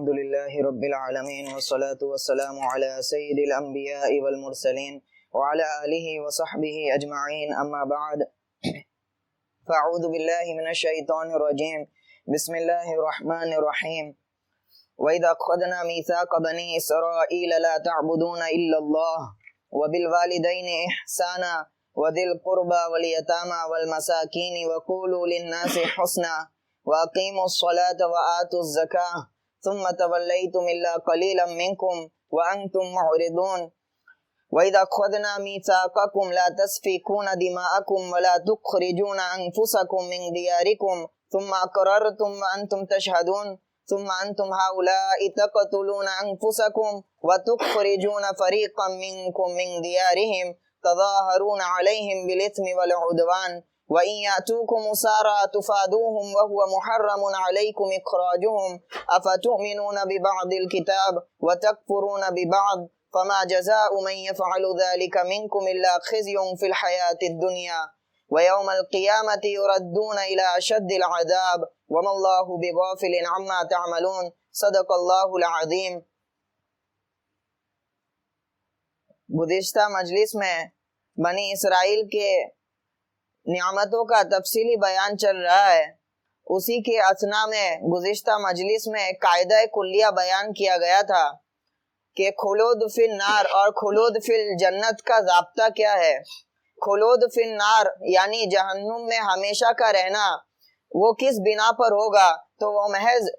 الحمد لله رب العالمين والصلاة والسلام على سيد الأنبياء والمرسلين وعلى آله وصحبه أجمعين أما بعد فأعوذ بالله من الشيطان الرجيم بسم الله الرحمن الرحيم وإذا أخذنا ميثاق بني إسرائيل لا تعبدون إلا الله وبالوالدين إحسانا وذي القربى واليتامى والمساكين وقولوا للناس حسنا وأقيموا الصلاة وآتوا الزكاة ثم توليتم إلا قليلا منكم وأنتم معرضون وإذا أخذنا ميثاقكم لا تسفكون دماءكم ولا تخرجون أنفسكم من دياركم ثم أقررتم وأنتم تشهدون ثم أنتم هؤلاء تقتلون أنفسكم وتخرجون فريقا منكم من ديارهم تظاهرون عليهم بالإثم والعدوان وإن يأتوكم أسارى تفادوهم وهو محرم عليكم إخراجهم أفتؤمنون ببعض الكتاب وتكفرون ببعض فما جزاء من يفعل ذلك منكم إلا خزي في الحياة الدنيا ويوم القيامة يردون إلى أشد العذاب وما الله بغافل عما تعملون صدق اللہ العظیم۔ گزشتہ مجلس میں بنی اسرائیل کے نعمتوں کا تفصیلی بیان چل رہا ہے، اسی کے اثنا میں گزشتہ مجلس میں قاعدہ کلیہ بیان کیا گیا تھا کہ خلود فی النار اور خلود فی الجنت کا ضابطہ کیا ہے۔ خلود فی النار یعنی جہنم میں ہمیشہ کا رہنا، وہ کس بنا پر ہوگا؟ تو وہ محض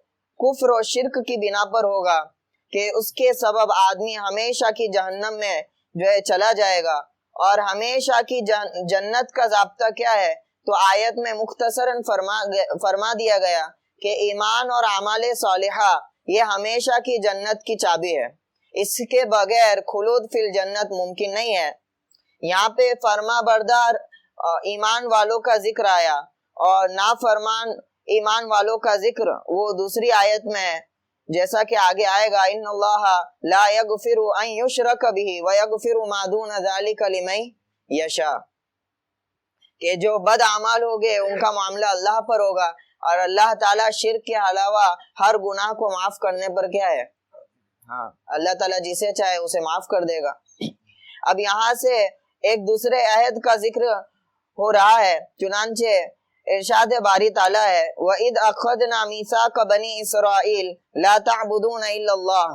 کفر و شرک کی بنا پر ہوگا کہ اس کے سبب آدمی ہمیشہ کی جہنم میں جو ہے چلا جائے گا۔ اور ہمیشہ کی جنت کا ضابطہ کیا ہے؟ تو آیت میں مختصراً فرما دیا گیا کہ ایمان اور اعمال صالحہ یہ ہمیشہ کی جنت کی چابی ہے، اس کے بغیر خلود فی الجنت ممکن نہیں ہے۔ یہاں پہ فرما بردار ایمان والوں کا ذکر آیا اور نافرمان ایمان والوں کا ذکر وہ دوسری آیت میں جیسا کہ آگے آئے گا، ان اللہ لا یغفر ان یشرک بہ ویغفر ما دون ذلک لمن یشاء، کہ جو بد اعمال ہوگے ان کا معاملہ اللہ پر ہوگا اور اللہ تعالیٰ شرک کے علاوہ ہر گناہ کو معاف کرنے پر کیا ہے؟ ہاں، اللہ تعالیٰ جسے چاہے اسے معاف کر دے گا۔ اب یہاں سے ایک دوسرے عہد کا ذکر ہو رہا ہے، چنانچہ ارشاد باری تعالیٰ ہے وَإِذْ أَخَذْنَا مِيثَاقَ بَنِي إِسْرَائِيلَ لَا تَعْبُدُونَ إِلَّا اللَّهَ،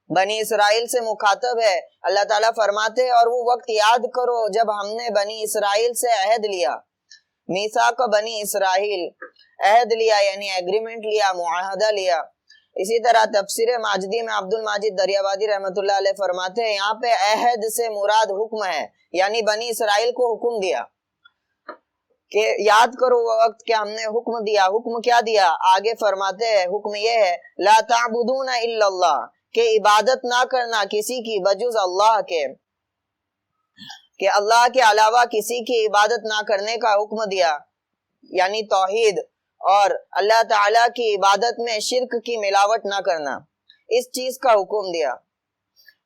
بنی اسرائیل سے مخاطب ہے۔ اللہ تعالیٰ فرماتے اور وہ وقت یاد کرو جب ہم نے بنی اسرائیل سے عہد لیا، میثاق بنی اسرائیل، عہد لیا یعنی ایگریمنٹ لیا، معاہدہ لیا۔ اسی طرح تفسیر ماجدی میں عبد الماجد دریابادی رحمۃ اللہ علیہ فرماتے ہیں یہاں پہ عہد سے مراد حکم ہے، یعنی بنی اسرائیل کو حکم دیا کہ یاد کرو وہ وقت کہ ہم نے حکم دیا۔ حکم کیا دیا؟ آگے فرماتے ہیں حکم یہ ہے لا تعبدون الا اللہ، کہ عبادت نہ کرنا کسی کی بجز اللہ کے، کہ اللہ کے علاوہ کسی کی عبادت نہ کرنے کا حکم دیا، یعنی توحید اور اللہ تعالیٰ کی عبادت میں شرک کی ملاوٹ نہ کرنا، اس چیز کا حکم دیا۔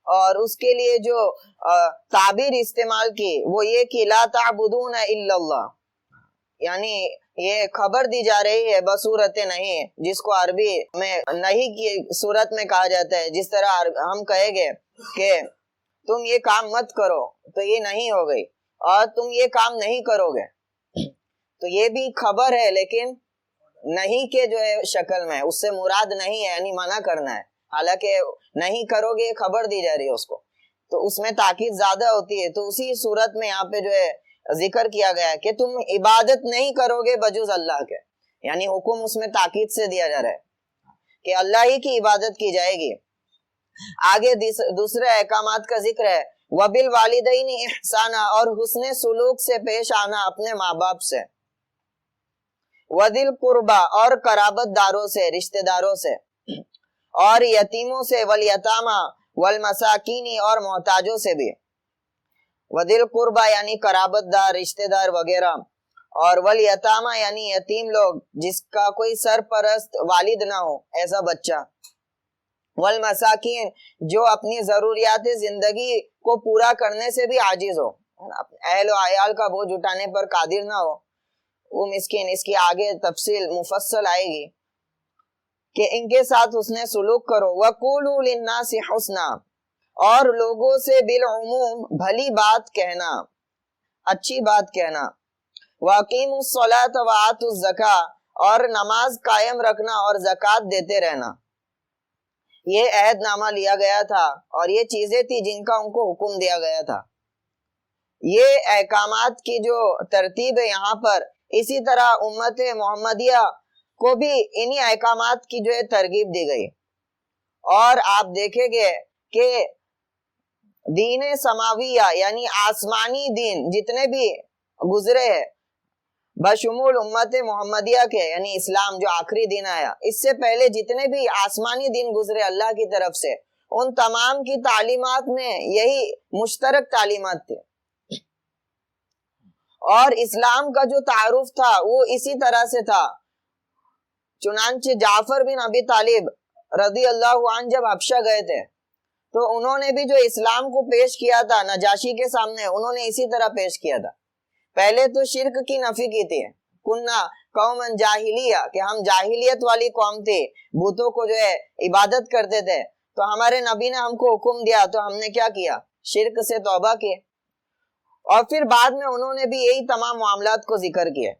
اور اس کے لیے جو تعبیر استعمال کی وہ یہ کہ لا تعبدون الا اللہ، یعنی یہ خبر دی جا رہی ہے بصورت نہیں، جس کو عربی میں نہیں کی صورت میں کہا جاتا ہے۔ جس طرح ہم کہیں گے کہ تم یہ کام مت کرو تو یہ نہیں ہو گئی، اور تم یہ کام نہیں کرو گے تو یہ بھی خبر ہے لیکن نہیں کے جو ہے شکل میں، اس سے مراد نہیں ہے یعنی منع کرنا ہے، حالانکہ نہیں کرو گے خبر دی جا رہی ہے اس کو، تو اس میں تاکید زیادہ ہوتی ہے۔ تو اسی صورت میں یہاں پہ جو ہے ذکر کیا گیا ہے کہ تم عبادت نہیں کرو گے بجز اللہ کے، یعنی حکم اس میں تاکید سے دیا جا رہا ہے کہ اللہ ہی کی عبادت کی جائے گی۔ آگے دوسرے احکامات کا ذکر ہے وَبِالْوَالِدَيْنِ إِحْسَانًا، اور حسن سلوک سے پیش آنا اپنے ماں باپ سے، وَذِي الْقُرْبَى، اور قرابت داروں سے، رشتہ داروں سے، اور یتیموں سے، وَالْيَتَامَى وَالْمَسَاكِينِ، اور محتاجوں سے بھی۔ وَذِي الْقُرْبَى یعنی قرابت دار، رشتہ دار وغیرہ، اور وَالْيَتَامَى یعنی یتیم لوگ جس کا کوئی سرپرست والد نہ ہو، ایسا بچہ۔ والمساکین، جو اپنی ضروریات زندگی کو پورا کرنے سے بھی عاجز ہو، اہل و عیال کا بوجھ اٹھانے پر قادر نہ ہو، وہ مسکین۔ اس کی آگے تفصیل مفصل آئے گی۔ کہ ان کے ساتھ حسن سلوک کرو. وَقُولُوا لِلنَّاسِ حُسْنًا, اور لوگوں سے بالعموم بھلی بات کہنا, اچھی بات کہنا. وَأَقِيمُوا الصَّلَاةَ وَآتُوا الزَّكَاةَ, اور نماز قائم رکھنا اور زکوٰۃ دیتے رہنا. یہ عہد نامہ لیا گیا تھا اور یہ چیزیں تھی جن کا ان کو حکم دیا گیا تھا. یہ احکامات کی جو ترتیب ہے یہاں پر, اسی طرح امت محمدیہ کو بھی انہی احکامات کی جو ہے ترغیب دی گئی. اور آپ دیکھیں گے کہ دین سماویہ یعنی آسمانی دین جتنے بھی گزرے ہیں بشمول امت محمدیہ کے, یعنی اسلام جو آخری دن آیا, اس سے پہلے جتنے بھی آسمانی دن گزرے اللہ کی طرف سے, ان تمام کی تعلیمات میں یہی مشترک تعلیمات تھے. اور اسلام کا جو تعارف تھا وہ اسی طرح سے تھا. چنانچہ جعفر بن ابی طالب رضی اللہ عنہ جب حبشہ گئے تھے تو انہوں نے بھی جو اسلام کو پیش کیا تھا نجاشی کے سامنے, انہوں نے اسی طرح پیش کیا تھا. پہلے تو شرک کی نفی کی تھی, کننا قومن جاہلیہ, کہ ہم جاہلیت والی قوم تھی, بتوں کو جو ہے عبادت کرتے تھے. تو ہمارے نبی نے ہم کو حکم دیا تو ہم نے کیا کیا, شرک سے توبہ کی. اور پھر بعد میں انہوں نے بھی یہی تمام معاملات کو ذکر کیے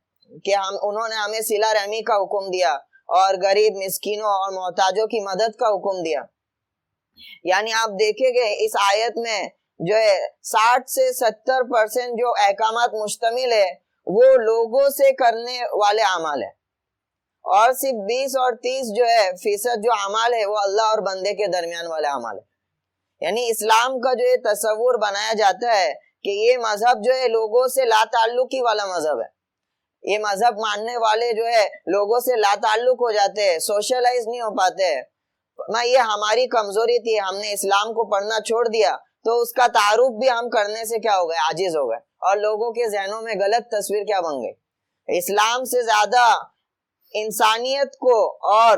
کہ انہوں نے ہمیں صلہ رحمی کا حکم دیا اور غریب مسکینوں اور محتاجوں کی مدد کا حکم دیا. یعنی آپ دیکھیں گے اس آیت میں جو ہے 60 سے 70% جو احکامات مشتمل ہے وہ لوگوں سے کرنے والے اعمال ہیں, اور صرف 20 اور 30 جو ہے فیصد جو اعمال ہے وہ اللہ اور بندے کے درمیان والے اعمال ہیں. یعنی اسلام کا جو ہے تصور بنایا جاتا ہے کہ یہ مذہب جو ہے لوگوں سے لا تعلقی والا مذہب ہے. یہ مذہب ماننے والے جو ہے لوگوں سے لا تعلق ہو جاتے ہیں, سوشلائز نہیں ہو پاتے. یہ ہماری کمزوری تھی, ہم نے اسلام کو پڑھنا چھوڑ دیا تو اس کا تعارف بھی ہم کرنے سے کیا ہو گئے, عاجز ہو گئے, اور لوگوں کے ذہنوں میں غلط تصویر کیا بن گئی. اسلام سے زیادہ انسانیت کو اور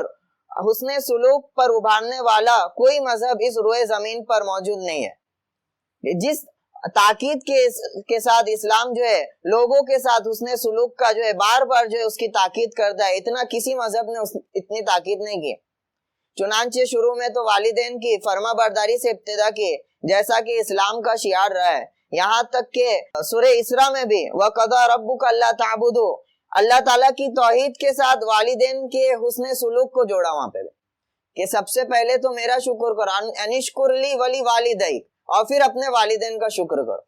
حسن سلوک پر ابھارنے والا کوئی مذہب اس روئے زمین پر موجود نہیں ہے. جس تاکید کے ساتھ اسلام جو ہے لوگوں کے ساتھ حسن سلوک کا جو ہے بار بار جو ہے اس کی تاکید کرتا ہے, اتنا کسی مذہب نے اتنی تاکید نہیں کی. چنانچہ شروع میں تو والدین کی فرما برداری سے ابتدا کی, جیسا کہ اسلام کا شعار رہا ہے. یہاں تک کہ سورہ اسراء میں بھی وَقَضَىٰ رَبُّكَ أَلَّا تَعْبُدُوا, اللہ تعالیٰ کی توحید کے ساتھ والدین کے حسن سلوک کو جوڑا وہاں پہ کہ سب سے پہلے تو میرا شکر کرو, انشکر لی ولی والدیک, اور پھر اپنے والدین کا شکر کرو.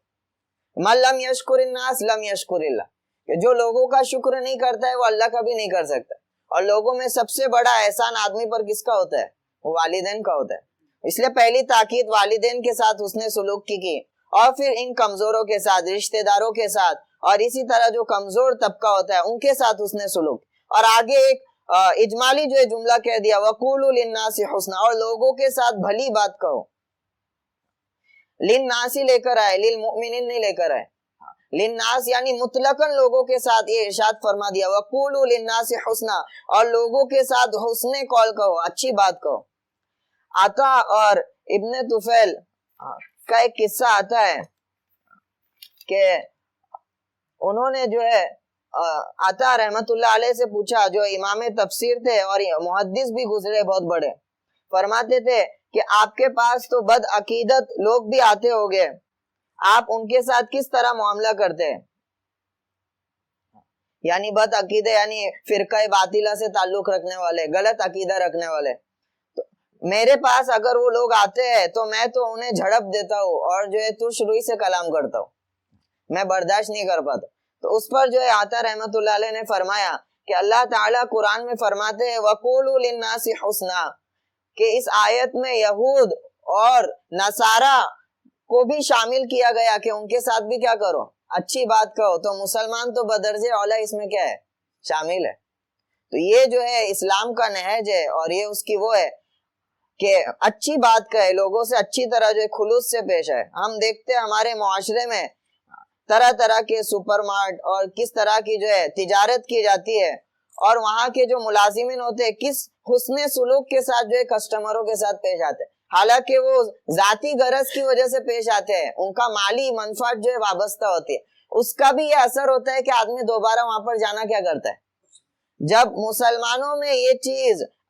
من لم یشکر الناس لم یشکر اللہ, کہ جو لوگوں کا شکر نہیں کرتا ہے وہ اللہ کا بھی نہیں کر سکتا. اور لوگوں میں سب سے بڑا احسان آدمی پر کس کا ہوتا ہے, وہ والدین کا ہوتا ہے. اس لیے پہلی تاکید والدین کے ساتھ حسن سلوک کی, اور پھر ان کمزوروں کے ساتھ, رشتہ داروں کے ساتھ, اور اسی طرح جو کمزور طبقہ ہوتا ہے ان کے ساتھ حسن سلوک. اور آگے ایک اجمالی جو ہے جملہ کہہ دیا وَقُولُوا لِلنَّاسِ حُسْنًا, اور لوگوں کے ساتھ بھلی بات کہو. لِلنَّاسِ لے کر آئے, لِلْمُؤْمِنِينَ نہیں لے کر آئے. لِلنَّاسِ یعنی مطلقاً لوگوں کے ساتھ یہ ارشاد فرما دیا وَقُولُوا لِلنَّاسِ حُسْنًا, اور لوگوں کے ساتھ حسن قول کہو, اچھی بات کہو. عطا اور ابن طفیل کا ایک قصہ آتا ہے کہ انہوں نے جو ہے عطا رحمت اللہ علیہ سے پوچھا, جو امام تفسیر تھے اور محدث بھی گزرے بہت بڑے, فرماتے تھے کہ آپ کے پاس تو بد عقیدت لوگ بھی آتے ہوگے, آپ ان کے ساتھ کس طرح معاملہ کرتے ہیں. یعنی بد عقیدہ یعنی فرقہ باطلہ سے تعلق رکھنے والے, غلط عقیدہ رکھنے والے. میرے پاس اگر وہ لوگ آتے ہیں تو میں تو انہیں جھڑپ دیتا ہوں اور جو ہے ترش روئی سے کلام کرتا ہوں, میں برداشت نہیں کر پاتا. تو اس پر جو ہے عطا رحمت اللہ علیہ نے فرمایا کہ اللہ تعالیٰ قرآن میں فرماتے ہیں وَقُولُوا لِلنَّاسِ حُسْنًا, کہ اس آیت میں یہود اور نصارہ کو بھی شامل کیا گیا کہ ان کے ساتھ بھی کیا کرو, اچھی بات کہو. تو مسلمان تو بدرجہ اولا اس میں کیا ہے, شامل ہے. تو یہ جو ہے اسلام کا نہج ہے, اور یہ اس کی وہ ہے کہ اچھی بات کہے, لوگوں سے اچھی طرح جو ہے خلوص سے پیش آئے. ہم دیکھتے ہیں ہمارے معاشرے میں طرح طرح کے سپر مارٹ اور کس طرح کی جو ہے تجارت کی جاتی ہے, اور وہاں کے جو ملازمین ہوتے ہیں کس حسن سلوک کے ساتھ جو ہے کسٹمروں کے ساتھ پیش آتے ہیں. حالانکہ وہ ذاتی غرض کی وجہ سے پیش آتے ہیں, ان کا مالی منفعت جو ہے وابستہ ہوتی ہے, اس کا بھی یہ اثر ہوتا ہے کہ آدمی دوبارہ وہاں پر جانا کیا کرتا ہے. جب مسلمانوں میں یہ چیز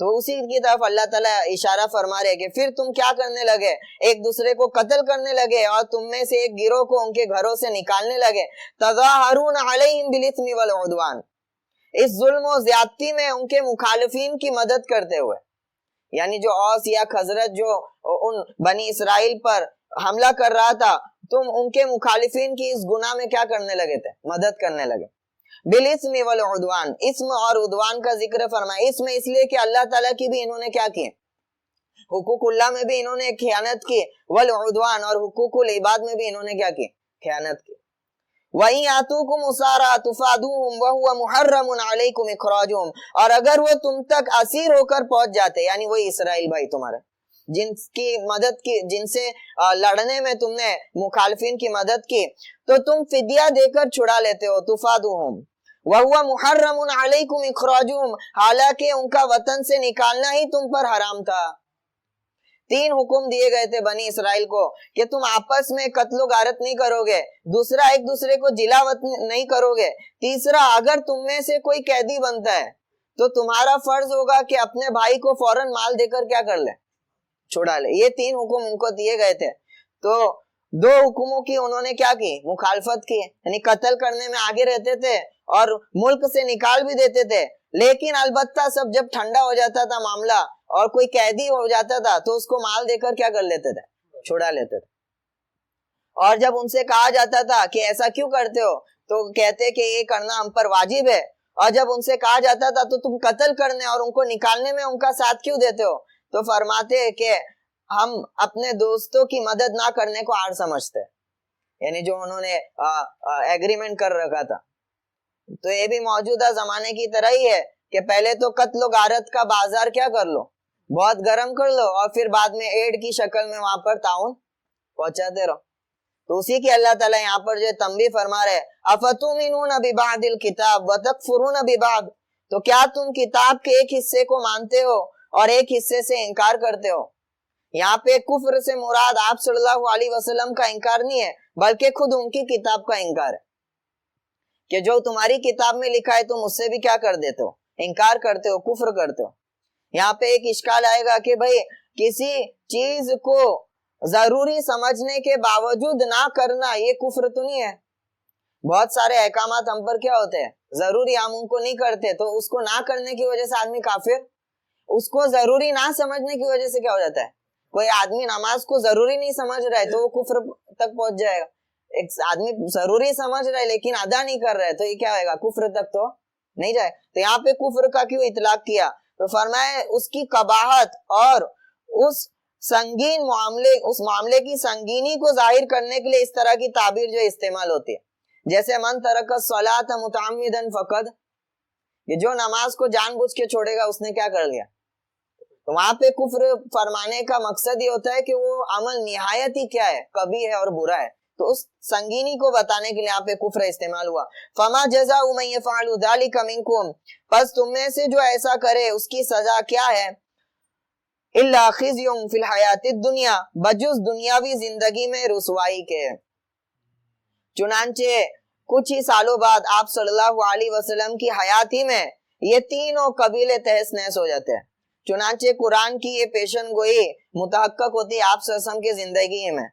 تو اسی کی طرف اللہ تعالیٰ اشارہ فرما رہے کہ پھر تم کیا کرنے لگے, ایک دوسرے کو قتل کرنے لگے اور تم میں سے ایک گروہ کو ان کے گھروں سے نکالنے لگے. تظاہرون علیہم بالاثم والعدوان, اس ظلم و زیادتی میں ان کے مخالفین کی مدد کرتے ہوئے, یعنی جو اوس یا خزرج جو ان بنی اسرائیل پر حملہ کر رہا تھا, تم ان کے مخالفین کی اس گناہ میں کیا کرنے لگے تھے, مدد کرنے لگے. بالاسم والعدوان, اسم اور عدوان کا ذکر فرمایا. اسم اس لیے کہ اللہ تعالیٰ کی بھی انہوں نے کیا کی, حقوق اللہ میں بھی انہوں نے خیانت کی, والعدوان اور حقوق العباد میں بھی انہوں نے کیا کی, خیانت کی. وَإِنْ يَأْتُوكُمْ أُسَارَىٰ تُفَادُوهُمْ وَهُوَ مُحَرَّمٌ عَلَيْكُمْ إِخْرَاجُهُمْ, اور اگر وہ تم تک اسیر ہو کر پہنچ جاتے, یعنی وہی اسرائیل بھائی تمہارے جن کی مدد کی, جن سے لڑنے میں تم نے مخالفین کی مدد کی, تو تم فدیہ دے کر چھڑا لیتے ہو. تُفَادُوهُمْ وَهُوَ مُحَرَّمٌ عَلَيْكُمْ إِخْرَاجُهُمْ, حالانکہ ان کا وطن سے نکالنا ہی تم پر حرام تھا. 3 حکم دیے گئے تھے بنی اسرائیل کو کہ تم آپس میں قتل و غارت نہیں کرو گے, دوسرا ایک دوسرے کو جلاوط نہیں کرو گے, تیسرا اگر تم میں سے کوئی قیدی بنتا ہے تو تمہارا فرض ہوگا کہ اپنے بھائی کو فوراً مال دے کر کیا کر لے, چھڑا لے. یہ 3 حکم ان کو دیے گئے تھے. تو 2 حکموں کی انہوں نے کیا کی, مخالفت کی, یعنی قتل کرنے میں آگے رہتے تھے اور ملک سے نکال بھی دیتے تھے, لیکن البتہ سب جب ٹھنڈا ہو جاتا تھا معاملہ اور کوئی قیدی ہو جاتا تھا تو اس کو مال دے کر کیا کر لیتے تھے, چھڑا لیتے تھے. اور جب ان سے کہا جاتا تھا کہ ایسا کیوں کرتے ہو تو کہتے کہ یہ کرنا ہم پر واجب ہے, اور جب ان سے کہا جاتا تھا تو تم قتل کرنے اور ان کو نکالنے میں ان کا ساتھ کیوں دیتے ہو, تو فرماتے کہ ہم اپنے دوستوں کی مدد نہ کرنے کو عار سمجھتے, یعنی جو انہوں نے ایگریمنٹ کر رکھا تھا. تو یہ بھی موجودہ زمانے کی طرح ہی ہے کہ پہلے تو قتل و غارت کا بازار کیا کر لو, بہت گرم کر لو, اور پھر بعد میں ایڈ کی شکل میں وہاں پر تعاون پہنچاتے رہو. تو اسی کی اللہ تعالیٰ یہاں پر جو تنبیہ فرما رہے, افتؤمنون ببعض الکتاب وتکفرون ببعض, تو کیا تم کتاب کے ایک حصے کو مانتے ہو اور ایک حصے سے انکار کرتے ہو. یہاں پہ کفر سے مراد آپ صلی اللہ علیہ وسلم کا انکار نہیں ہے, بلکہ خود ان کی کتاب کا انکار ہے, کہ جو تمہاری کتاب میں لکھا ہے تم اس سے بھی کیا کر دیتے ہو, انکار کرتے ہو, کفر کرتے ہو. یہاں پہ ایک اشکال آئے گا کہ بھئی کسی چیز کو ضروری سمجھنے کے باوجود نہ کرنا یہ کفر تو نہیں ہے. بہت سارے احکامات ہم پر کیا ہوتے ہیں, ضروری ہم ان کو نہیں کرتے, تو اس کو نہ کرنے کی وجہ سے آدمی کافر, اس کو ضروری نہ سمجھنے کی وجہ سے کیا ہو جاتا ہے, کوئی آدمی نماز کو ضروری نہیں سمجھ رہا ہے تو وہ کفر تک پہنچ جائے گا. ایک آدمی ضروری سمجھ رہا ہے لیکن ادا نہیں کر رہا ہے تو یہ کیا ہوئے گا, کفر تک تو نہیں جائے. تو یہاں پہ کفر کا کیوں اطلاق کیا, تو فرمائے اس کی قباحت اور اس سنگین معاملے, اس معاملے کی سنگینی کو ظاہر کرنے کے لیے اس طرح کی تعبیر جو استعمال ہوتی ہے, جیسے من ترک الصلاۃ متعمدا فقد, کہ جو نماز کو جان بوجھ کے چھوڑے گا اس نے کیا کر لیا. تو وہاں پہ کفر فرمانے کا مقصد یہ ہوتا ہے کہ وہ عمل نہایت ہی کیا ہے, کبھی ہے اور برا ہے. تو اس سنگینی کو بتانے کے لیے یہاں پہ کفر استعمال ہوا. فما جزاء من يفعل ذلك منكم, پس تم میں سے جو ایسا کرے اس کی سزا کیا ہے, الا خزي في الحیات الدنیا, بجز دنیاوی زندگی میں رسوائی کے. چنانچہ کچھ ہی سالوں بعد آپ صلی اللہ علیہ وسلم کی حیات ہی میں یہ تینوں قبیلے تہس نہس ہو جاتے ہیں. چنانچہ قرآن کی یہ پیشن گوئی متحقق ہوتی ہے آپ صلی اللہ علیہ وسلم کی زندگی میں.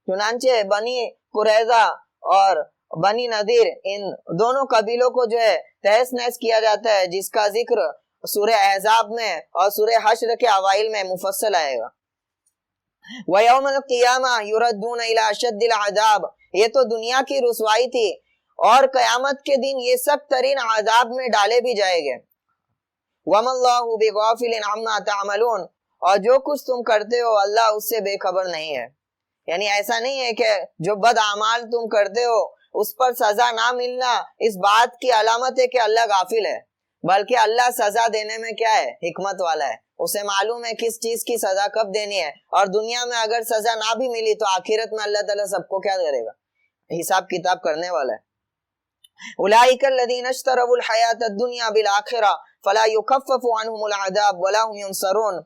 چنانچہ بنی قریظہ اور بنی نذیر, ان دونوں قبیلوں کو جو ہے تہس نہس کیا جاتا ہے, جس کا ذکر سورہ احزاب میں اور سورہ حشر کے اوائل میں مفصل آئے گا. وَيَوْمَ الْقِيَامَةِ يُرَدُّونَ إِلَىٰ أَشَدِّ الْعَذَابِ, یہ تو دنیا کی رسوائی تھی, اور قیامت کے دن یہ سخت ترین عذاب میں ڈالے بھی جائیں گے. وَمَا اللَّهُ بِغَافِلٍ عَمَّا تَعْمَلُونَ, اور جو کچھ تم کرتے ہو اللہ اس سے بے خبر نہیں ہے. یعنی ایسا نہیں ہے کہ جو بد اعمال تم کرتے ہو اس پر سزا نہ ملنا اس بات کی علامت ہے کہ اللہ غافل ہے, بلکہ اللہ سزا دینے میں کیا ہے, حکمت والا ہے. اسے معلوم ہے کس چیز کی سزا کب دینی ہے, اور دنیا میں اگر سزا نہ بھی ملی تو آخرت میں اللہ تعالیٰ سب کو کیا کرے گا, حساب کتاب کرنے والا ہے. اولئک الذین اشتروا الحیاۃ الدنیا بالآخرہ فلا یخفف عنہم العذاب ولا هم ینصرون,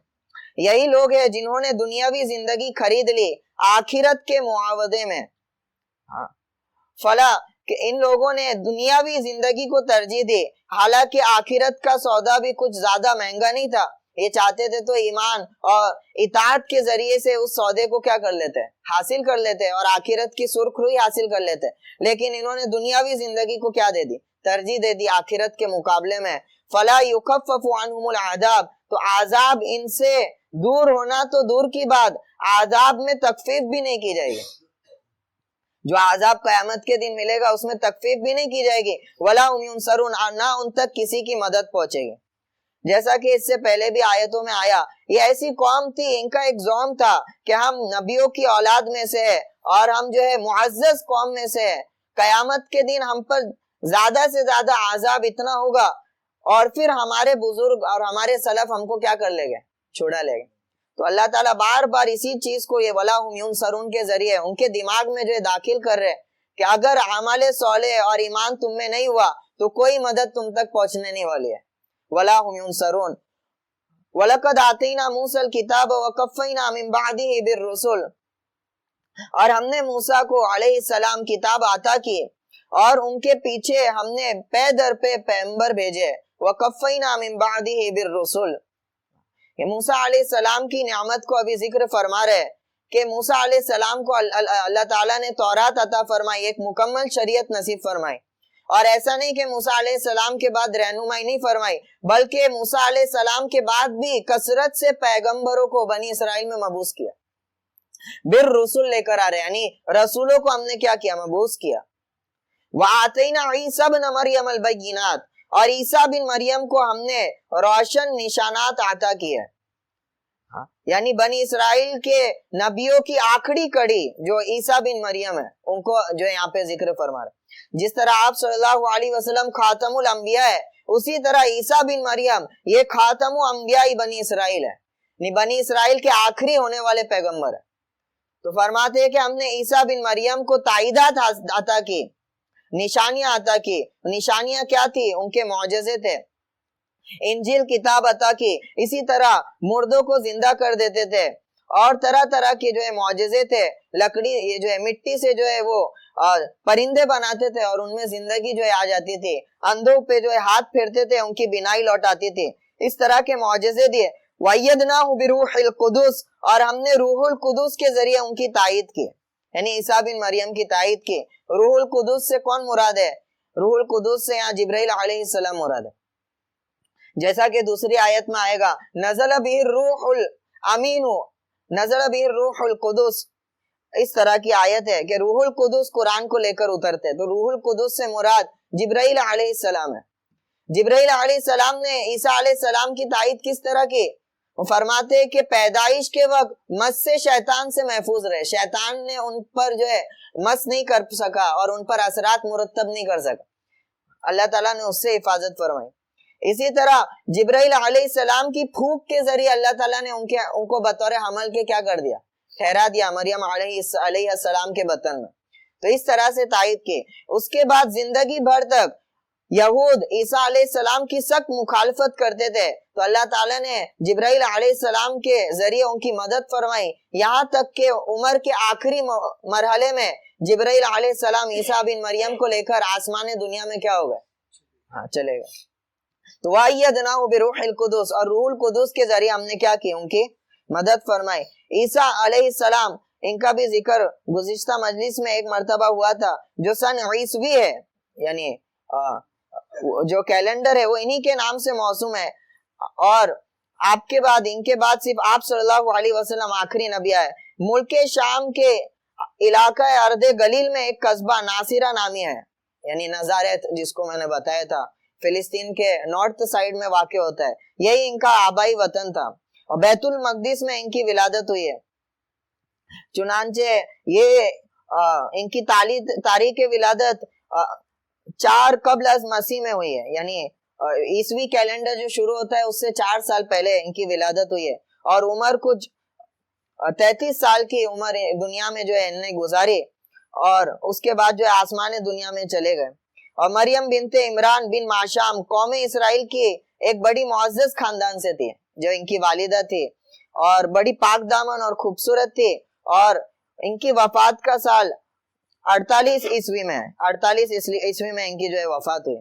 یہی لوگ ہیں جنہوں نے دنیاوی زندگی خرید لی آخرت کے معاوضے میں. فلا, کہ ان لوگوں نے دنیاوی زندگی کو ترجیح دی, حالانکہ آخرت کا سودا بھی کچھ زیادہ مہنگا نہیں تھا. یہ چاہتے تھے تو ایمان اور اطاعت کے ذریعے سے اس سودے کو کیا کر لیتے, حاصل کر لیتے اور آخرت کی سرخ روئی حاصل کر لیتے. لیکن انہوں نے دنیاوی زندگی کو کیا دے دی, ترجیح دے دی آخرت کے مقابلے میں. فلا یخفف عنہم العذاب, تو عذاب ان سے دور ہونا تو دور کی بات, عذاب میں تخفیف بھی نہیں کی جائے گی. جو عذاب قیامت کے دن ملے گا اس میں تخفیف بھی نہیں کی جائے گی. ولا هم ينصرون, نہ ان تک کسی کی مدد پہنچے گی. جیسا کہ اس سے پہلے بھی آیتوں میں آیا, یہ ایسی قوم تھی, ان کا ایک زوم تھا کہ ہم نبیوں کی اولاد میں سے ہے اور ہم جو ہے معزز قوم میں سے ہے. قیامت کے دن ہم پر زیادہ سے زیادہ عذاب اتنا ہوگا اور پھر ہمارے بزرگ اور ہمارے سلف ہم کو کیا کر لے گے, چھوڑا لے گے. تو اللہ تعالیٰ بار بار اسی چیز کو یہ ولا ہم ینصرون کے ذریعے ان کے دماغ میں جو ہے داخل کر رہے کہ اگر اعمال صالح اور ایمان تم میں نہیں ہوا تو کوئی مدد تم تک پہنچنے نہیں والی ہے. ولا هم ينصرون. وَلَقَدْ آتَيْنَا مُوسَى الْكِتَابَ وَقَفَّيْنَا مِن بَعْدِهِ بِالرُّسُلِ, اور ہم نے موسیٰ کو علیہ السلام کتاب عطا کی اور ان کے پیچھے ہم نے پے در پہ پیغمبر بھیجے. وَقَفَّيْنَا مِن بَعْدِهِ بِالرُّسُلِ, یہ موسیٰ علیہ السلام کی نعمت کو ابھی ذکر فرما رہے کہ موسیٰ علیہ السلام کو اللہ تعالیٰ نے تورات عطا فرمائی, ایک مکمل شریعت نصیب فرمائی. اور ایسا نہیں کہ موسیٰ علیہ السلام کے بعد رہنمائی نہیں فرمائی, بلکہ موسیٰ علیہ السلام کے بعد بھی کثرت سے پیغمبروں کو بنی اسرائیل میں مبعوث کیا. بالرسل لے کر آ رہے, یعنی رسولوں کو ہم نے کیا کیا, مبعوث کیا. وَآتَيْنَا عِيسَى ابْنَ مَرْيَمَ الْبَيِّنَاتِ, اور عیسیٰ بن مریم کو ہم نے روشن نشانات عطا کیے. یعنی بنی اسرائیل کے نبیوں کی آخری کڑی جو عیسیٰ بن مریم ہے ان کو جو یہاں پہ ذکر فرما رہے. جس طرح آپ صلی اللہ علیہ وسلم خاتم الانبیاء ہے, اسی طرح عیسیٰ بن مریم یہ خاتم الانبیاء بنی اسرائیل ہے, بنی اسرائیل کے آخری ہونے والے پیغمبر ہے. تو فرماتے ہیں کہ ہم نے عیسیٰ بن مریم کو تائیدات عطا کی, نشانیاں عطا کی. نشانیاں کیا تھی, ان کے معجزے تھے. انجیل کتاب عطا کی, اسی طرح مردوں کو زندہ کر دیتے تھے اور طرح طرح کے جو ہے معجزے تھے. لکڑی یہ جو ہے مٹی سے جو ہے وہ پرندے بناتے تھے اور ان میں زندگی جو ہے آ جاتی تھی. اندھوں پہ جو ہے ہاتھ پھیرتے تھے, ان کی بینائی لوٹاتی تھی. اس طرح کے معجزے دیے. وَأَيَّدْنَاهُ بِرُوحِ الْقُدُسِ, اور ہم نے روح القدس کے ذریعے ان کی تائید کی, یعنی عیسیٰ بن مریم کی تائید کی. روح القدس سے کون مراد ہے, روح القدس سے یہاں جبرائیل علیہ السلام مراد ہے. جیسا کہ دوسری آیت میں آئے گا, نزل به الروح الامین, نزل به الروح القدس. اس طرح کی آیت ہے کہ روح القدس قرآن کو لے کر اترتے, تو روح القدس سے مراد جبرائیل علیہ السلام ہے. جبرائیل علیہ السلام نے عیسیٰ علیہ السلام کی تائید کس طرح کی, وہ فرماتے کہ پیدائش کے وقت مس سے شیطان سے محفوظ رہے, شیطان نے ان پر جو ہے مس نہیں کر سکا اور ان پر اثرات مرتب نہیں کر سکا, اللہ تعالیٰ نے اس سے حفاظت فرمائی. اسی طرح جبرائیل علیہ السلام کی پھونک کے ذریعے اللہ تعالیٰ نے ان کو بطور حمل کے کیا کر دیا, ٹھہرا دیا مریم علیہ السلام کے بطن میں. تو اس طرح سے تائید کی. اس کے بعد زندگی بھر تک یہود عیسیٰ علیہ السلام کی سخت مخالفت کرتے تھے, تو اللہ تعالیٰ نے جبرائیل علیہ السلام کے ذریعے ان کی مدد فرمائی, یہاں تک کہ عمر کے آخری مرحلے میں جبرائیل علیہ السلام عیسیٰ بن مریم کو لے کر آسمان دنیا میں کیا ہو گئے, چلے گئے. تو وَأَيَّدْنَاهُ بِرُوحِ الْقُدُسِ, اور روح القدس کے ذریعے ہم نے کیا کی, ان کی مدد فرمائی. عیسیٰ علیہ السلام, ان کا بھی ذکر گزشتہ مجلس میں ایک مرتبہ ہوا تھا, جو سن عیسوی ہے, یعنی جو کیلنڈر ہے وہ انہی کے نام سے موسوم ہے, اور آپ کے بعد ان کے بعد صرف آپ صلی اللہ علیہ وسلم آخری نبی آئے. ملک شام کے علاقہ ارض گلیل میں ایک قصبہ ناصرہ نامی ہے, یعنی نزارت جس کو میں نے بتایا تھا, فلسطین کے نارتھ سائیڈ میں واقع ہوتا ہے. یہی ان کا آبائی وطن تھا, اور بیت المقدس میں ان کی ولادت ہوئی ہے. چنانچہ یہ ان کی تاریخ ولادت 4 قبل از مسیح میں ہوئی ہے, یعنی عیسوی کیلنڈر جو شروع ہوتا ہے اس سے 4 سال پہلے ان کی ولادت ہوئی ہے. اور عمر کچھ 33 سال کی عمر دنیا میں جو ہے ان نے گزاری, اور اس کے بعد جو ہے آسمان دنیا میں چلے گئے. اور مریم بنت عمران بن معشام قوم اسرائیل کی ایک بڑی معزز خاندان سے تھی, جو ان کی والدہ تھی, اور بڑی پاک دامن اور خوبصورت تھی, اور ان کی وفات کا سال 48 عیسوی میں 48 عیسوی میں ان کی جو ہے وفات ہوئی.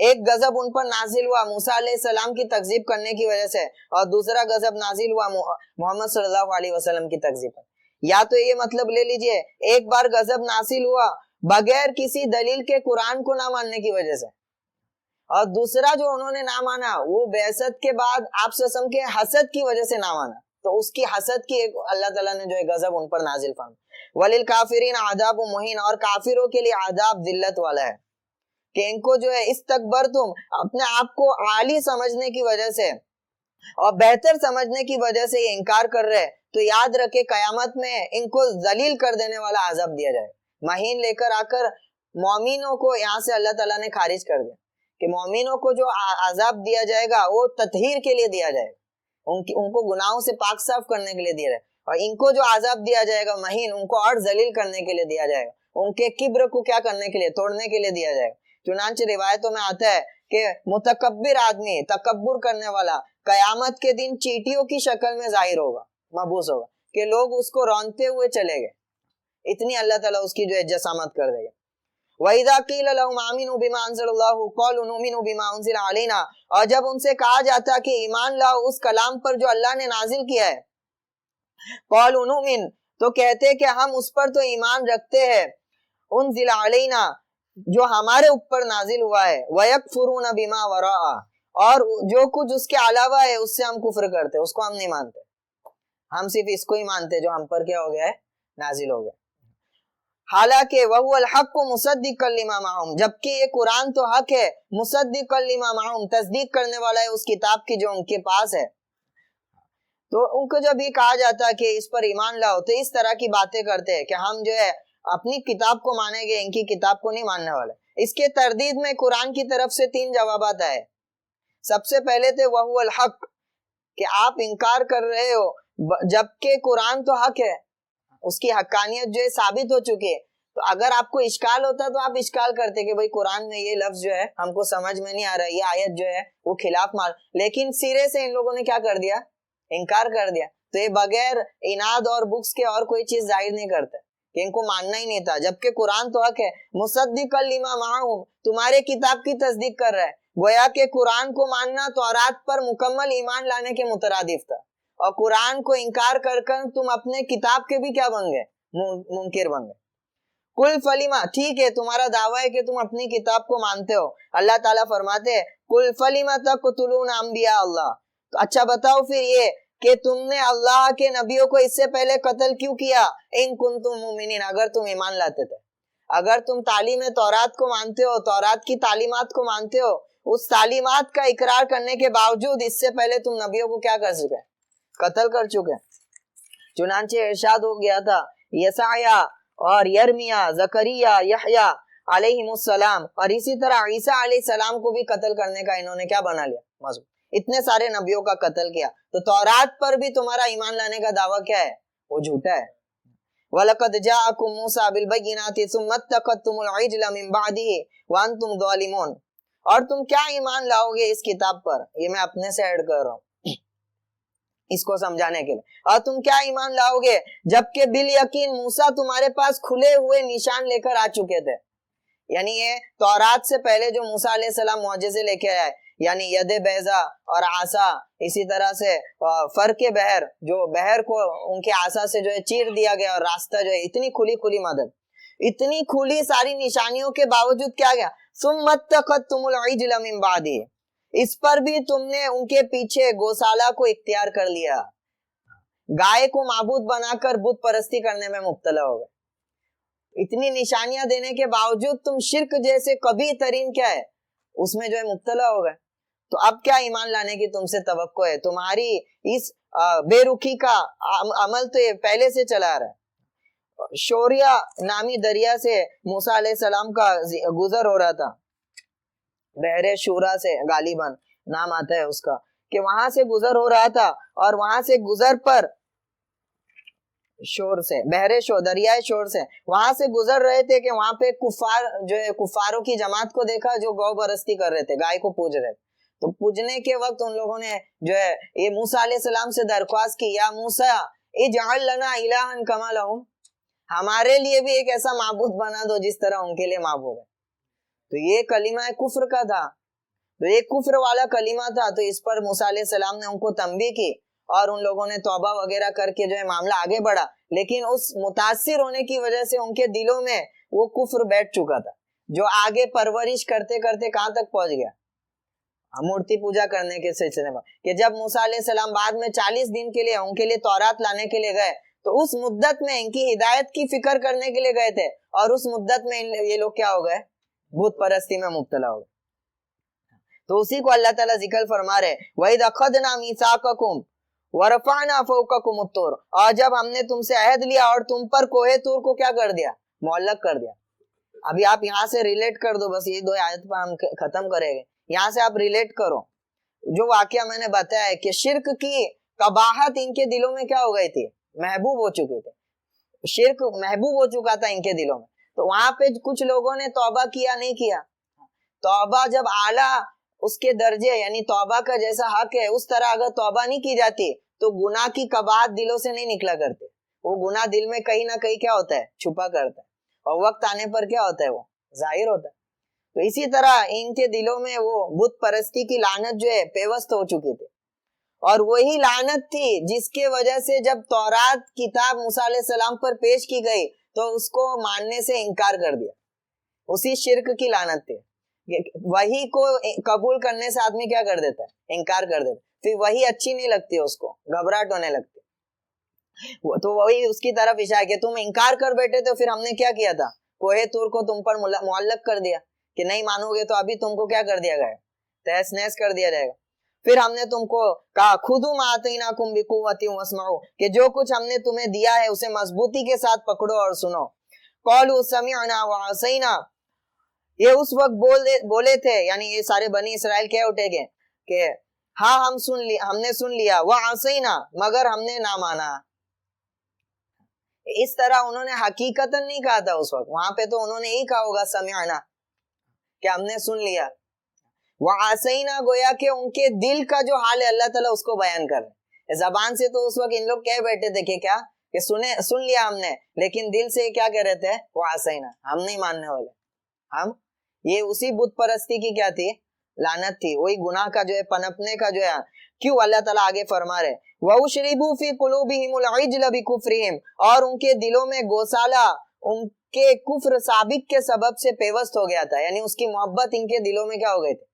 ایک غضب ان پر نازل ہوا موسیٰ علیہ السلام کی تکذیب کرنے کی وجہ سے، اور دوسرا غضب نازل ہوا محمد صلی اللہ علیہ وسلم کی تکذیب پر۔ یا تو یہ مطلب لے لیجئے، ایک بار غضب نازل ہوا بغیر کسی دلیل کے قرآن کو نہ ماننے کی وجہ سے، اور دوسرا جو انہوں نے نہ مانا وہ بعثت کے بعد آپ صلی اللہ علیہ وسلم کے حسد کی وجہ سے نہ مانا، تو اس کی حسد کی ایک اللہ تعالیٰ نے جو ہے غضب ان پر نازل فرمایا۔ وَلِلْكَافِرِينَ عَذَابٌ مُهِينٌ، اور کافروں کے لیے عذاب ذلت والا ہے، کہ ان کو جو ہے استکبرتم، اپنے آپ کو عالی سمجھنے کی وجہ سے اور بہتر سمجھنے کی وجہ سے یہ انکار کر رہے، تو یاد رکھے قیامت میں ان کو ذلیل کر دینے والا عذاب دیا جائے۔ مہین لے کر آ کر مومنوں کو یہاں سے اللہ تعالیٰ نے خارج کر دیا کہ مومنوں کو جو عذاب دیا جائے گا وہ تطہیر کے لیے دیا جائے گا، ان کو گناہوں سے پاک صاف کرنے کے لیے دیا جائے گا، اور ان کو جو عذاب دیا جائے گا مہین، ان کو اور ذلیل کرنے کے لیے دیا جائے گا، ان کے کبر کو کیا کرنے کے لیے، توڑنے کے لیے دیا جائے گا۔ چنانچہ روایتوں میں آتا ہے کہ متکبر آدمی، تکبر کرنے والا، قیامت کے دن چیٹیوں کی شکل میں ظاہر ہوگا، مبعوث ہوگا، کہ لوگ اس کو رونتے ہوئے چلے گئے، اتنی اللہ تعالیٰ اس کی جو ہے جسامت کر دے گا۔ وَإِذَا قِيلَ لَهُمْ آمِنُوا بِمَا أَنزَلَ اللَّهُ قَالُوا نُؤْمِنُ بِمَا أُنزِلَ عَلَيْنَا، اور جب ان سے کہا جاتا کہ ایمان لاؤ اس کلام پر جو اللہ نے نازل کیا ہے، قَالُوا نُؤْمِنُ، تو کہتے کہ ہم اس پر تو ایمان رکھتے ہیں، أُنزِلَ عَلَيْنَا، جو ہمارے اوپر نازل ہوا ہے، وَيَكْفُرُونَ بِمَا وَرَاءَ، اور جو کچھ اس کے علاوہ ہے اس سے ہم کفر کرتے، اس کو ہم نہیں مانتے، ہم صرف اس کو ہی مانتے جو ہم پر کیا ہو گیا ہے، نازل ہو گیا۔ حالانکہ وَهُوَ الْحَقُّ مُصَدِّقًا لِمَا مَعَهُمْ، جبکہ یہ قرآن تو حق ہے، مُصَدِّقًا لِمَا مَعَهُمْ، تصدیق کرنے والا ہے اس کتاب کی جو ان کے پاس ہے۔ تو ان کو جب یہ کہا جاتا ہے کہ اس پر ایمان لاؤ، تو اس طرح کی باتیں کرتے ہیں کہ ہم جو ہے اپنی کتاب کو مانیں گے، ان کی کتاب کو نہیں ماننے والے۔ اس کے تردید میں قرآن کی طرف سے 3 جوابات آئے۔ سب سے پہلے تھے وَهُوَ الْحَقُّ، کہ آپ انکار کر رہے ہو جبکہ قرآن تو حق ہے، اس کی حقانیت جو ہے ثابت ہو چکی ہے۔ تو اگر آپ کو اشکال ہوتا تو آپ اشکال کرتے کہ بھئی قرآن میں یہ لفظ جو ہے ہم کو سمجھ میں نہیں آ رہا، یہ آیت جو ہے وہ خلاف مار، لیکن سرے سے ان لوگوں نے کیا کر دیا، انکار کر دیا۔ تو یہ بغیر عناد اور بغض کے اور کوئی چیز ظاہر نہیں کرتا کہ ان کو ماننا ہی نہیں تھا، جبکہ قرآن تو حق ہے۔ مصدقا لما معہم، تمہارے کتاب کی تصدیق کر رہا ہے، گویا کہ قرآن کو ماننا تورات پر مکمل ایمان لانے کے مترادف تھا، اور قرآن کو انکار کر کر تم اپنے کتاب کے بھی کیا بن گئے، منکر بن گئے۔ کل فلیما، ٹھیک ہے تمہارا دعویٰ ہے کہ تم اپنی کتاب کو مانتے ہو، اللہ تعالیٰ فرماتے ہیں کل فلیما تقتلون انبیاء اللہ، تو اچھا بتاؤ پھر یہ کہ تم نے اللہ کے نبیوں کو اس سے پہلے قتل کیوں کیا، ان کنتم مومنین، اگر تم ایمان لاتے تھے، اگر تم تعلیم تورات کو مانتے ہو، تورات کی تعلیمات کو مانتے ہو، اس تعلیمات کا اقرار کرنے کے باوجود اس سے پہلے تم نبیوں کو کیا کر چکے، قتل کر چکے۔ چنانچہ ارشاد ہو گیا تھا یسعیا اور یرمیا، زکریا، یحییٰ علیہم السلام، اور اسی طرح عیسیٰ علیہ السلام کو بھی قتل کرنے کا انہوں نے کیا بنا لیا، موضوع، اتنے سارے نبیوں کا قتل کیا۔ تو تورات پر بھی تمہارا ایمان لانے کا دعویٰ کیا ہے، وہ جھوٹا ہے۔ وَلَقَدْ جَاءَكُم مُوسَىٰ بِالْبَيِّنَاتِ ثُمَّ اتَّخَذْتُمُ الْعِجْلَ مِن بَعْدِهِ وَأَنْتُمْ ظَالِمُونَ، اور تم کیا ایمان لاؤ گے اس کتاب پر، یہ میں اپنے سے ایڈ کر رہا ہوں اس کو سمجھانے کے لیے، اور تم کیا ایمان لاؤ گے جبکہ بالیقین موسیٰ تمہارے پاس کھلے ہوئے نشان لے کر آ چکے تھے۔ یعنی یہ تورات سے پہلے جو موسیٰ علیہ السلام معجزے لے کے آئے، یعنی ید بیضا اور عصا، اسی طرح سے فرق بحر، جو بحر کو ان کے عصا سے جو ہے چیر دیا گیا، اور راستہ جو ہے اتنی کھلی مدد، اتنی کھلی ساری نشانیوں کے باوجود کیا گیا، ثم اتخذتم العجل من بعدہ، اس پر بھی تم نے ان کے پیچھے گوسالہ کو اختیار کر لیا، گائے کو معبود بنا کر بت پرستی کرنے میں مبتلا ہو گئے۔ اتنی نشانیاں دینے کے باوجود تم شرک جیسے قبیح ترین کیا ہے اس میں جو ہے مبتلا ہو گئے، تو اب کیا ایمان لانے کی تم سے توقع ہے؟ تمہاری اس بے رخی کا عمل تو یہ پہلے سے چلا رہا ہے۔ شوریا نامی دریا سے موسیٰ علیہ السلام کا گزر ہو رہا تھا، بحر شورا سے غالباً نام آتا ہے اس کا، کہ وہاں سے گزر ہو رہا تھا، اور وہاں سے گزر پر شور سے، بحر شور، دریائے شور سے وہاں سے گزر رہے تھے کہ وہاں پہ کفار جو ہے کفاروں کی جماعت کو دیکھا جو گو پرستی کر رہے تھے، گائے کو پوج رہے تھے۔ تو پوجنے کے وقت ان لوگوں نے جو ہے یہ موسیٰ علیہ السلام سے درخواست کی، یا موسیٰ اجعل لنا الہا کما لہم، ہمارے لیے بھی ایک ایسا معبود بنا دو جس طرح ان کے لیے معبود ہے۔ تو یہ کلمہ کفر کا تھا، تو یہ کفر والا کلمہ تھا، تو اس پر موسیٰ علیہ السلام نے ان کو تنبیہ کی اور ان لوگوں نے توبہ وغیرہ کر کے جو ہے معاملہ آگے بڑھا، لیکن اس متاثر ہونے کی وجہ سے ان کے دلوں میں وہ کفر بیٹھ چکا تھا، جو آگے پرورش کرتے کرتے کہاں تک پہنچ گیا، مورتی پوجا کرنے کے سلسلے میں، کہ جب موسیٰ علیہ السلام بعد میں 40 دن کے لیے ان کے لیے تورات لانے کے لیے گئے، تو اس مدت میں ان کی ہدایت کی فکر کرنے کے لیے گئے تھے، اور اس مدت میں یہ لوگ کیا ہو گئے، بت پرستی میں مبتلا ہو گئے۔ تو اسی کو اللہ تعالیٰ ذکر فرما رہے وَإِذْ أَخَذْنَا مِيثَاقَكُمْ وَرَفَعْنَا فَوْقَكُمُ الطُّورَ، اور جب ہم نے تم سے عہد لیا اور تم پر کوہ طور کو کیا کر دیا، معلق کر دیا۔ ابھی آپ یہاں سے ریلیٹ کر دو، بس یہ 2 آیت پر ہم ختم کریں گے، یہاں سے آپ ریلیٹ کرو جو واقعہ میں نے بتایا ہے کہ شرک کی قباحت ان کے دلوں میں کیا ہو گئی تھی، محبوب ہو چکے تھے، شرک محبوب ہو چکا تھا ان کے دلوں میں۔ تو وہاں پہ کچھ لوگوں نے توبہ کیا نہیں کیا، توبہ جب اعلیٰ اس کے درجے یعنی توبہ کا جیسا حق ہے اس طرح اگر توبہ نہیں کی جاتی تو گناہ کی قباحت دلوں سے نہیں نکلا کرتے، وہ گناہ دل میں کہیں نہ کہیں کیا ہوتا ہے، چھپا کرتا ہے، اور وقت آنے پر کیا ہوتا ہے، وہ ظاہر ہوتا ہے۔ تو اسی طرح ان کے دلوں میں وہ بت پرستی کی لعنت جو ہے پیوست ہو چکی تھی، اور وہی لعنت تھی جس کے وجہ سے جب تورات کتاب موسیٰ علیہ السلام پر پیش کی گئی تو اس کو ماننے سے انکار کر دیا، اسی شرک کی لعنت تھی۔ وہی کو قبول کرنے سے آدمی کیا کر دیتا ہے، انکار کر دیتا ہے، پھر وہی اچھی نہیں لگتی، اس کو گھبراہٹ ہونے لگتی، تو وہی اس کی طرف اشارہ کہ تم انکار کر بیٹھے تو پھر ہم نے کیا کیا تھا، کوہ طور کو تم پر معلق کر دیا کہ نہیں مانو گے تو ابھی تم کو کیا کر دیا گیا، تہس نہس کر دیا جائے گا۔ پھر ہم نے تم کو کہا خُذُوا مَا آتَيْنَاكُمْ بِقُوَّةٍ وَاسْمَعُوا، کہ جو کچھ ہم نے تمہیں دیا ہے اسے مضبوطی کے ساتھ پکڑو اور سنو۔ قَالُوا سَمِعْنَا وَعَصَيْنَا، یہ اس وقت بولے تھے، یعنی یہ سارے بنی اسرائیل کہہ اٹھے گے کہ ہاں ہم نے سن لیا، وَعَصَيْنَا، مگر ہم نے نہ مانا۔ اس طرح انہوں نے حقیقتاً نہیں کہا تھا اس وقت، وہاں پہ تو انہوں نے ہی کہا ہوگا سمعنا، کہ ہم نے سن لیا، وَعَصَيْنَا، گویا کہ ان کے دل کا جو حال ہے اللہ تعالیٰ اس کو بیان کر رہے ہیں۔ زبان سے تو اس وقت ان لوگ کہہ بیٹھے تھے کہ کیا، کہ سن لیا ہم نے، لیکن دل سے کیا کہہ رہے تھے، وَعَصَيْنَا، ہم نہیں ماننے والے، ہم یہ اسی بت پرستی کی کیا تھی، لعنت تھی، وہی گناہ کا جو ہے پنپنے کا جو ہے۔ کیوں اللہ تعالیٰ آگے فرما رہے وَأُشْرِبُوا فِي قُلُوبِهِمُ الْعِجْلَ بِكُفْرِهِمْ، اور ان کے دلوں میں گوسالہ ان کے کفر سابق کے سبب سے پیوست ہو گیا تھا، یعنی اس کی محبت ان کے دلوں میں کیا ہو گئی تھی،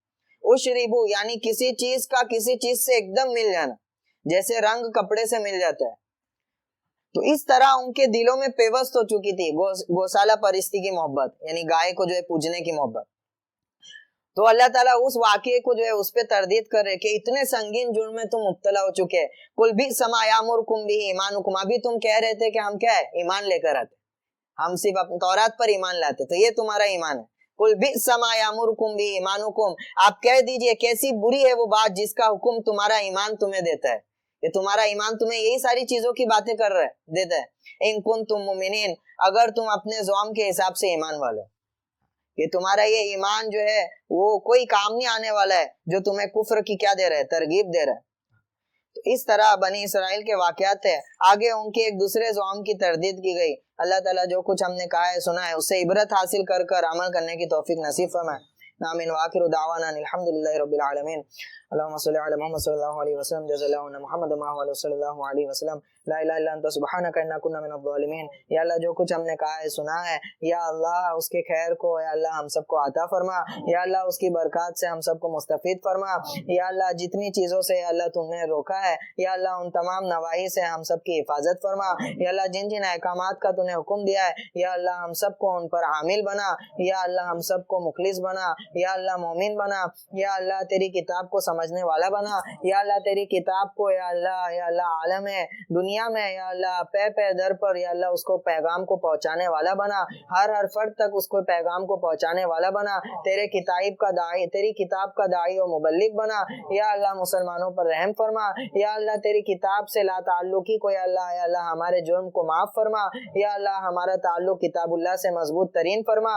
اشربو یعنی کسی چیز کا کسی چیز سے ایک دم مل جانا، جیسے رنگ کپڑے سے مل جاتا ہے، تو اس طرح ان کے دلوں میں پیوست ہو چکی تھی گوسالہ پرستی کی محبت، یعنی گائے کو جو ہے پوجنے کی محبت۔ تو اللہ تعالیٰ اس واقعے کو جو ہے اس پہ تردید کر رہے کہ اتنے سنگین جرم میں تم مبتلا ہو چکے، قُلْ بِئْسَ مَا يَأْمُرُكُمْ بِهِ ایمانکم، ابھی تم کہہ رہے تھے کہ ہم کیا ہے، ایمان لے کر آتے، ہم صرف اپنے تورات پر ایمان لاتے، تو یہ تمہارا ایمان ہے۔ قُلْ بِئْسَ مَا يَأْمُرُكُمْ بِهِ ایمانکم، آپ کہہ دیجئے کیسی بری ہے وہ بات جس کا حکم تمہارا ایمان تمہیں دیتا ہے، کہ تمہارا ایمان تمہیں یہی ساری چیزوں کی باتیں کر رہا ہے، دیتا ہے۔ ان کنتم مؤمنین، اگر تم اپنے زعم کے حساب سے ایمان والے، کہ تمہارا یہ ایمان جو ہے وہ کوئی کام نہیں آنے والا ہے، جو تمہیں کفر کی کیا دے رہا ہے، ترغیب دے رہا ہے۔ تو اس طرح بنی اسرائیل کے واقعات ہے، آگے ان کے ایک دوسرے زعم کی تردید کی گئی۔ اللہ تعالیٰ جو کچھ ہم نے کہا ہے سنا ہے اس سے عبرت حاصل کر کر عمل کرنے کی توفیق نصیب فرمائے۔ آمین وآخر دعوانا الحمدللہ رب العالمین۔ اللہم صلی علی محمد صلی اللہ علیہ وسلم، جزا اللہ عنا محمد ما هو صلی اللہ علیہ وسلم، لا الہ الا انت سبحانک انا کنا من الظالمین۔ یا اللہ جو کچھ ہم نے کہا ہے سنا ہے، یا اللہ اس کے خیر کو یا اللہ ہم سب کو عطا فرما، یا اللہ اس کی برکات سے ہم سب کو مستفید فرما، یا اللہ جتنی چیزوں سے یا اللہ تم نے روکا ہے یا اللہ ان تمام نواہی سے ہم سب کی حفاظت فرما، یا اللہ جن جن احکامات کا تو نے حکم دیا ہے یا اللہ ہم سب کو ان پر عامل بنا، یا اللہ ہم سب کو مخلص بنا، یا اللہ مومن بنا، یا اللہ تیری کتاب کو سمجھنے والا بنا، یا اللہ تیری کتاب کو یا اللہ عالم دنیا میں یا اللہ پے پے در پر یا اللہ اس کو پیغام کو پہنچانے والا بنا، ہر فرد تک اس کو پیغام کو پہنچانے والا بنا، تیری کتاب کا داعی و مبلغ بنا، یا اللہ مسلمانوں پر رحم فرما، یا اللہ تیری کتاب سے لا تعلقی کو یا اللہ ہمارے جرم کو معاف فرما، یا اللہ ہمارا تعلق کتاب اللہ سے مضبوط ترین فرما،